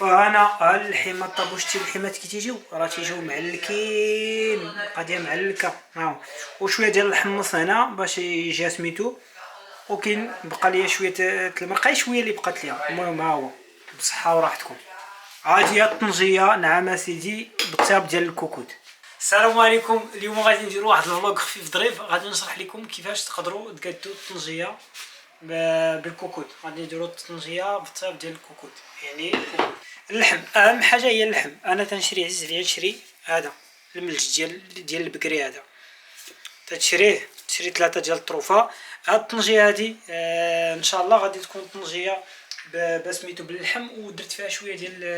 فانا الحمى الطابوشتي الحمات كي تيجيو راه تيجيو معلكين، القضيه معلكه. ها وشويه ديال الحمص هنا باش يجي سميتو، وكاين بقى ليا شويه المرقه شويه اللي بقات ليا. المهم ها هو بصحه وراحتكم. هادي هي الطنجيه. نعم سيدي بالطياب ديال الكوكوت. السلام عليكم. اليوم غادي نديرو واحد الفلوق خفيف ظريف، غادي نشرح لكم كيفاش تقدروا تقادو الطنجيه بالكوكوت. غادي نديرو الطنجيه بالطياب ديال الكوكوت، يعني اللحم. اهم حاجه هي اللحم. انا تنشري عزيز عليا نشري هذا الملج ديال البكري. هذا تشري 3 ديال الطروفه. هاد الطنجيه هادي ان شاء الله غادي تكون طنجيه بسميتو باللحم، ودرت فيها شويه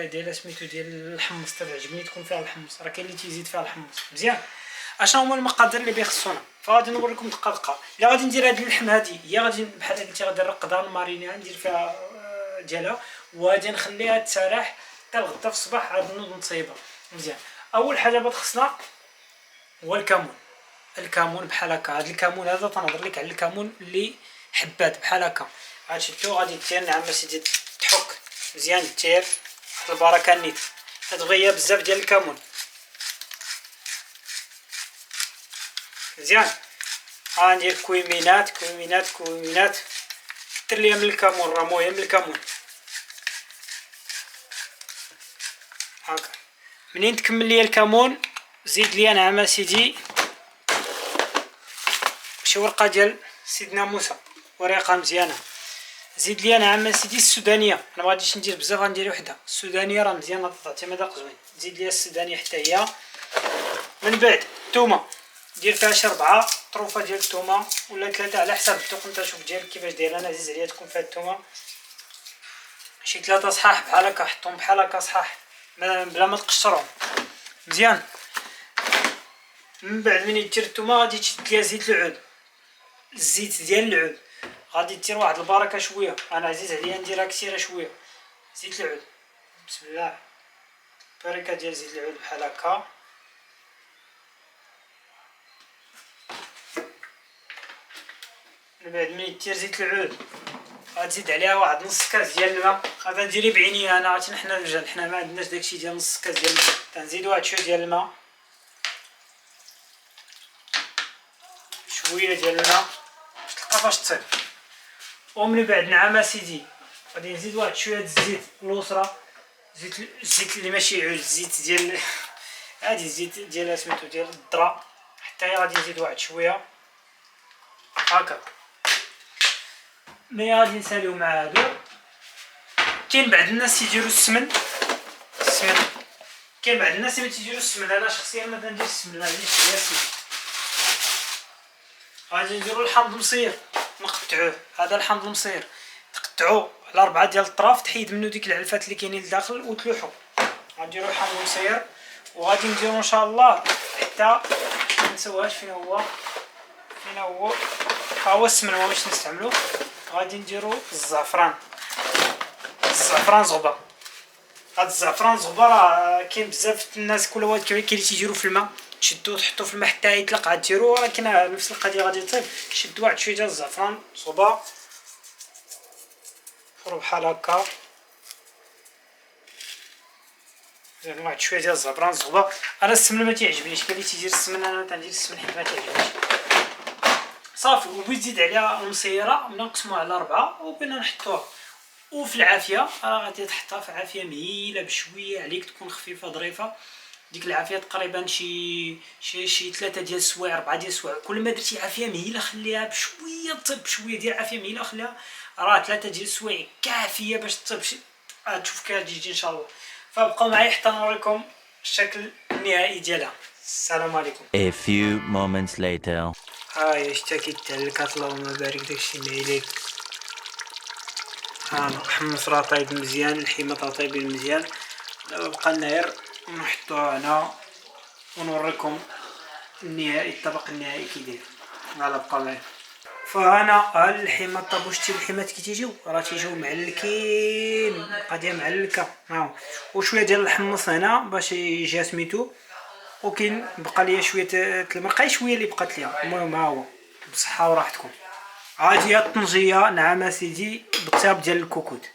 ديال سميتو ديال الحمص. تعجبني تكون فيها الحمص، راه كاين اللي تيزيد فيها الحمص مزيان. اشنو هما المقادير اللي بيخصونا؟ فغادي نوريكم دقه. الا غادي ندير هاد اللحم هادي هي غادي بحال قلتي غادي نرقدها نمارينيها ندير فيها ديالها، وغادي نخليها تسرح حتى الغدا في الصباح عاد نوض نطيبها مزيان. اول حاجه بتخصنا هو الكمون بحال هكا. هاد الكمون هذا تنهضر لك على الكمون اللي حبات بحال هكا. غتشدو غادي دير نعم سيدي تحك مزيان، دير واحد البركه نيت. تبغيها بزاف ديال الكمون مزيان. غندير كويمينات كتر ليا من الكمون، راه مهم الكمون هاكا. منين تكمل ليا الكمون زيد ليا نعم سيدي شي ورقه ديال سيدنا موسى، ورقه مزيانه. زيد ليا نعم سيدي السودانيه. انا مغاديش ندير بزاف، غندير وحده. السودانيه راه مزيانه تعطي مذاق زوين. زيد ليا السودانيه حتى هي. من بعد الثومه، دير فيها شي 4 طروفه ديال الثومه ولا 3 على حسب الذوق. انت شوف ديالك كيفاش داير. انا عزيز عليا تكون فيها الثومه شي 3 صحاح بحال هكا. حطهم بحال هكا صحاح بلا ما تقشرهم مزيان. من بعد من دير الثومه غادي تشد ليا زيت العود، الزيت ديال العود. غادي دير واحد البركه شويه. انا عزيز عليا نديرها كثيره شويه. زيت العود بسم الله، بركه ديال زيت العود بحال هكا. من بعد من دير زيت العود غتزيد عليها واحد نص كاس ديال الماء. غادا نديري بعينيا انا، عرفتي حنا الرجال حنا ما عندناش داكشي ديال نص كاس ديال الماء. تنزيد واحد شويه ديال الماء، شويه ديال الماء باش تلقى فاش تصيب. ومن بعد نعم سيدي غادي نزيد واحد شويه الزيت الوسرى، الزيت اللي ماشي عود، الزيت ديال عادي، الزيت ديال سميتو ديال الذره. حتى هي غادي نزيد واحد شويه هكا. ملي غادي نساليو مع هادو. كاين بعض الناس تيديروا السمن. كاين بعض الناس اللي تيديروا السمن. انا شخصيا ما كنديرش السمن، ما عنديش غير السمن. غادي نديرو الحامض المصير نقطعوه. هذا الحامض المصير تقطعوه على 4 ديال الطراف، تحيد منه ديك العلفات اللي كاينين لداخل وتلوحو. غنديرو الحامض المصير وغادي نديرو ان شاء الله حتى منساوهاش. فين هو ها هو السمن ما باش نستعملو. غادي نديرو الزعفران زغبه. هاد الزعفران زغبه راه كاين بزاف الناس كل واحد كاين اللي تيديرو في الماء، تشدو تحطو في الماء حتى يطلق عاد ديرو، ولكن نفس القضيه غادي تطيب. شد واحد شويه ديال الزعفران زغبه بحال هكا. زيد واحد شويه ديال الزعفران زغبه. انا السمن ما تيعجبنيش، كاين اللي تيدير السمن، انا تندير السمن حيت ما تيعجبنيش صافي. وبغيت نزيد عليها المصيره نقسموها على 4 وبغينا نحطوها. وفي العافيه راه غادي تحطها في عافيه مهيله بشويه عليك، تكون خفيفه ظريفه. ديك العافيه تقريبا شي 3 ديال السوايع 4 ديال السوايع. كل ما درتي عافيه مهيله خليها بشويه طيب، بشويه ديال عافيه مهيله خليها. راه 3 ديال السوايع كافيه باش تطيب. تشوف كتجي ان شاء الله. فبقاو معايا حتى نوريكم الشكل النهائي ديالها. السلام عليكم. A few moments later. هاي شتا كيتعلكات اللهم بارك داكشي مايليك. ها الحمص راه طايب مزيان، الحمى طايبين مزيان. دابا بقى لنا غير نحطوها هنا ونوريكم النهائي، الطبق النهائي كي داير. يلا بقى معايا. فانا الحمى الطابوشتي الحمات كي تيجيو راه تيجيو معلكين، القضيه معلكه. ها وشويه ديال الحمص هنا باش يجي سميتو، وكاين بقى ليا شويه المرقه شويه اللي بقات ليا. المهم ها هو بصحه وراحتكم. هادي هي الطنجيه. نعم سيدي بالطياب ديال الكوكوت.